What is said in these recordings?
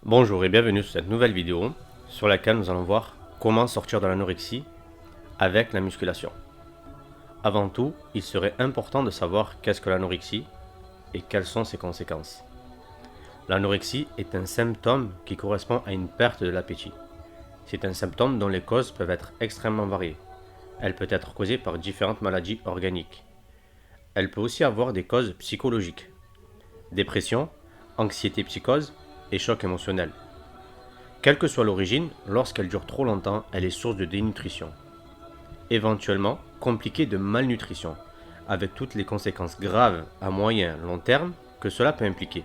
Bonjour et bienvenue sur cette nouvelle vidéo sur laquelle nous allons voir comment sortir de l'anorexie avec la musculation. Avant tout, il serait important de savoir qu'est-ce que l'anorexie et quelles sont ses conséquences. L'anorexie est un symptôme qui correspond à une perte de l'appétit. C'est un symptôme dont les causes peuvent être extrêmement variées. Elle peut être causée par différentes maladies organiques. Elle peut aussi avoir des causes psychologiques. Dépression, anxiété psychose et choc émotionnel. Quelle que soit l'origine, lorsqu'elle dure trop longtemps, elle est source de dénutrition. Éventuellement, compliquée de malnutrition, avec toutes les conséquences graves à moyen long terme que cela peut impliquer.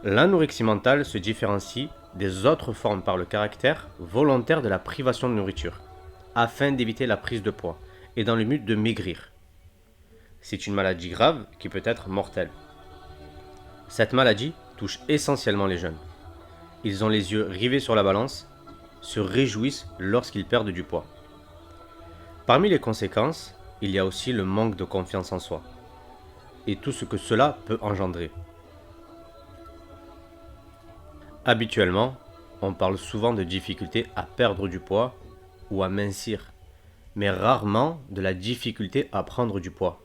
L'anorexie mentale se différencie des autres formes par le caractère volontaire de la privation de nourriture, afin d'éviter la prise de poids et dans le but de maigrir. C'est une maladie grave qui peut être mortelle. Cette maladie touche essentiellement les jeunes. Ils ont les yeux rivés sur la balance, se réjouissent lorsqu'ils perdent du poids. Parmi les conséquences, il y a aussi le manque de confiance en soi et tout ce que cela peut engendrer. Habituellement, on parle souvent de difficulté à perdre du poids ou à mincir, mais rarement de la difficulté à prendre du poids.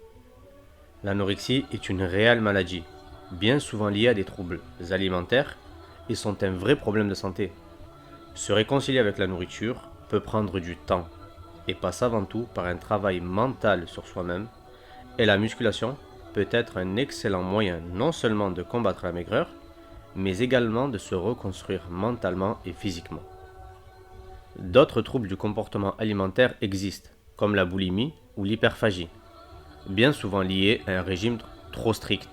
L'anorexie est une réelle maladie, bien souvent liée à des troubles alimentaires et sont un vrai problème de santé. Se réconcilier avec la nourriture peut prendre du temps et passe avant tout par un travail mental sur soi-même, et la musculation peut être un excellent moyen non seulement de combattre la maigreur, mais également de se reconstruire mentalement et physiquement. D'autres troubles du comportement alimentaire existent, comme la boulimie ou l'hyperphagie, bien souvent liés à un régime trop strict,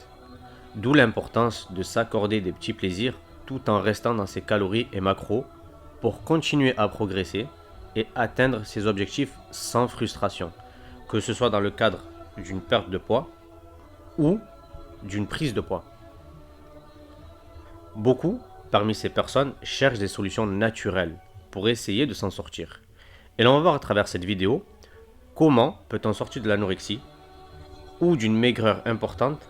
d'où l'importance de s'accorder des petits plaisirs tout en restant dans ses calories et macros pour continuer à progresser et atteindre ses objectifs sans frustration, que ce soit dans le cadre d'une perte de poids ou d'une prise de poids. Beaucoup parmi ces personnes cherchent des solutions naturelles pour essayer de s'en sortir. Et l'on va voir à travers cette vidéo comment peut-on sortir de l'anorexie ou d'une maigreur importante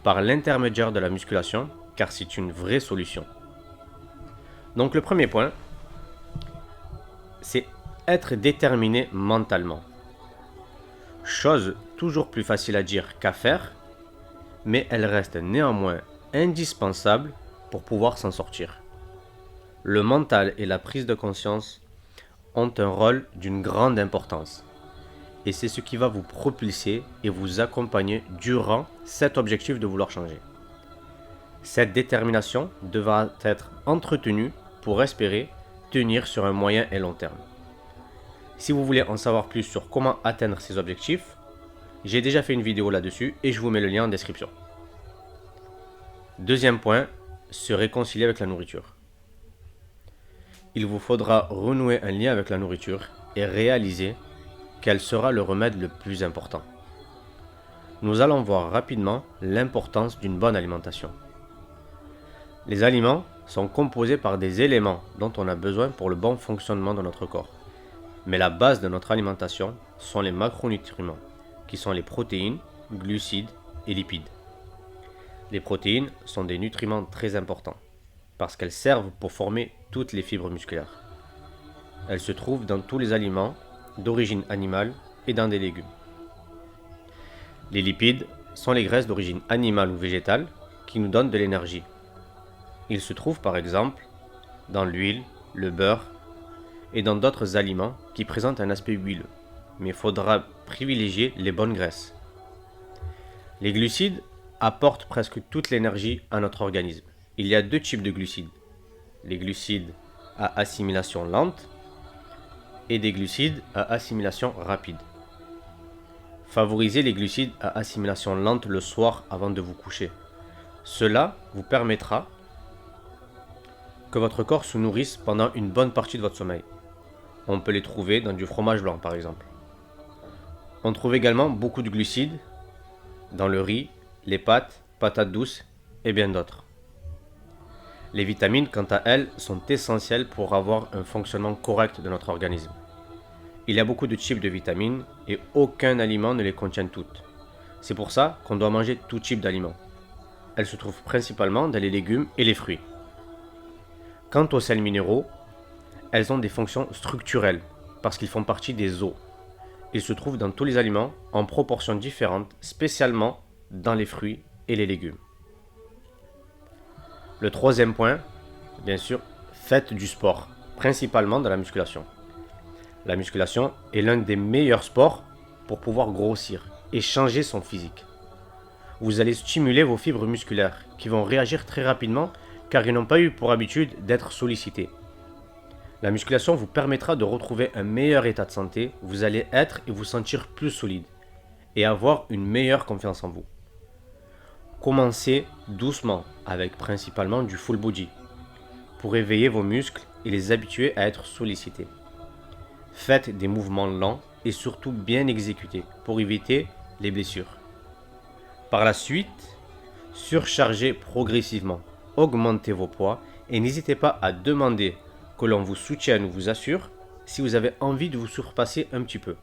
par l'intermédiaire de la musculation, car c'est une vraie solution. Donc le premier point, c'est être déterminé mentalement. Chose toujours plus facile à dire qu'à faire, mais elle reste néanmoins indispensable pour pouvoir s'en sortir. Le mental et la prise de conscience ont un rôle d'une grande importance. Et c'est ce qui va vous propulser et vous accompagner durant cet objectif de vouloir changer. Cette détermination devra être entretenue pour espérer tenir sur un moyen et long terme. Si vous voulez en savoir plus sur comment atteindre ces objectifs, j'ai déjà fait une vidéo là-dessus et je vous mets le lien en description. Deuxième point, se réconcilier avec la nourriture. Il vous faudra renouer un lien avec la nourriture et réaliser quel sera le remède le plus important. Nous allons voir rapidement l'importance d'une bonne alimentation. Les aliments sont composés par des éléments dont on a besoin pour le bon fonctionnement de notre corps. Mais la base de notre alimentation sont les macronutriments, qui sont les protéines, glucides et lipides. Les protéines sont des nutriments très importants, parce qu'elles servent pour former toutes les fibres musculaires. Elles se trouvent dans tous les aliments d'origine animale et dans des légumes. Les lipides sont les graisses d'origine animale ou végétale qui nous donnent de l'énergie. Ils se trouvent par exemple dans l'huile, le beurre et dans d'autres aliments qui présentent un aspect huileux, mais il faudra privilégier les bonnes graisses. Les glucides apportent presque toute l'énergie à notre organisme. Il y a deux types de glucides. Les glucides à assimilation lente et des glucides à assimilation rapide. Favorisez les glucides à assimilation lente le soir avant de vous coucher. Cela vous permettra que votre corps se nourrisse pendant une bonne partie de votre sommeil. On peut les trouver dans du fromage blanc par exemple. On trouve également beaucoup de glucides dans le riz, les pâtes, patates douces et bien d'autres. Les vitamines, quant à elles, sont essentielles pour avoir un fonctionnement correct de notre organisme. Il y a beaucoup de types de vitamines et aucun aliment ne les contient toutes. C'est pour ça qu'on doit manger tout type d'aliments. Elles se trouvent principalement dans les légumes et les fruits. Quant aux sels minéraux, elles ont des fonctions structurelles parce qu'ils font partie des os. Ils se trouvent dans tous les aliments en proportions différentes, spécialement dans les fruits et les légumes. Le troisième point, bien sûr, faites du sport, principalement de la musculation. La musculation est l'un des meilleurs sports pour pouvoir grossir et changer son physique. Vous allez stimuler vos fibres musculaires qui vont réagir très rapidement car ils n'ont pas eu pour habitude d'être sollicités. La musculation vous permettra de retrouver un meilleur état de santé, vous allez être et vous sentir plus solide et avoir une meilleure confiance en vous. Commencez doucement avec principalement du full body pour éveiller vos muscles et les habituer à être sollicités. Faites des mouvements lents et surtout bien exécutés pour éviter les blessures. Par la suite, surchargez progressivement, augmentez vos poids et n'hésitez pas à demander que l'on vous soutienne ou vous assure si vous avez envie de vous surpasser un petit peu.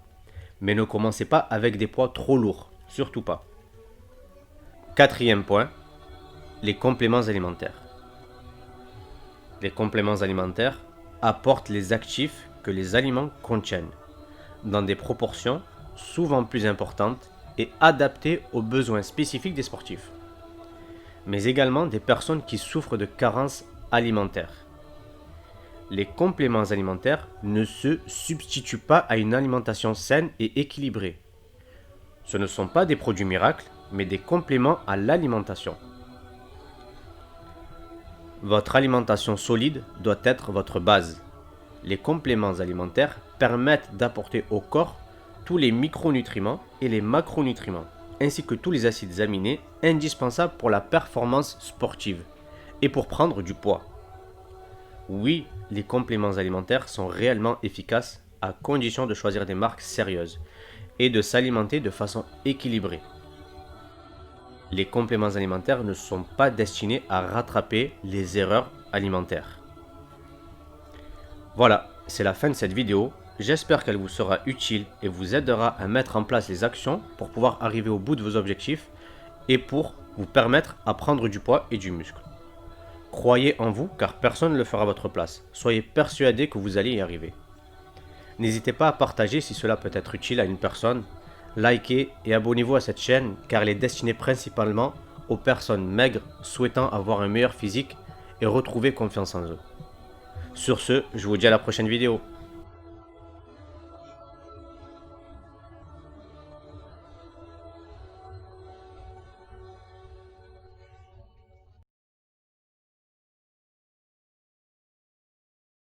Mais ne commencez pas avec des poids trop lourds, surtout pas. Quatrième point, les compléments alimentaires. Les compléments alimentaires apportent les actifs que les aliments contiennent, dans des proportions souvent plus importantes et adaptées aux besoins spécifiques des sportifs, mais également des personnes qui souffrent de carences alimentaires. Les compléments alimentaires ne se substituent pas à une alimentation saine et équilibrée. Ce ne sont pas des produits miracles, mais des compléments à l'alimentation. Votre alimentation solide doit être votre base. Les compléments alimentaires permettent d'apporter au corps tous les micronutriments et les macronutriments, ainsi que tous les acides aminés indispensables pour la performance sportive et pour prendre du poids. Oui, les compléments alimentaires sont réellement efficaces à condition de choisir des marques sérieuses et de s'alimenter de façon équilibrée. Les compléments alimentaires ne sont pas destinés à rattraper les erreurs alimentaires. Voilà, c'est la fin de cette vidéo. J'espère qu'elle vous sera utile et vous aidera à mettre en place les actions pour pouvoir arriver au bout de vos objectifs et pour vous permettre à prendre du poids et du muscle. Croyez en vous car personne ne le fera à votre place. Soyez persuadés que vous allez y arriver. N'hésitez pas à partager si cela peut être utile à une personne. Likez et abonnez-vous à cette chaîne car elle est destinée principalement aux personnes maigres souhaitant avoir un meilleur physique et retrouver confiance en eux. Sur ce, je vous dis à la prochaine vidéo.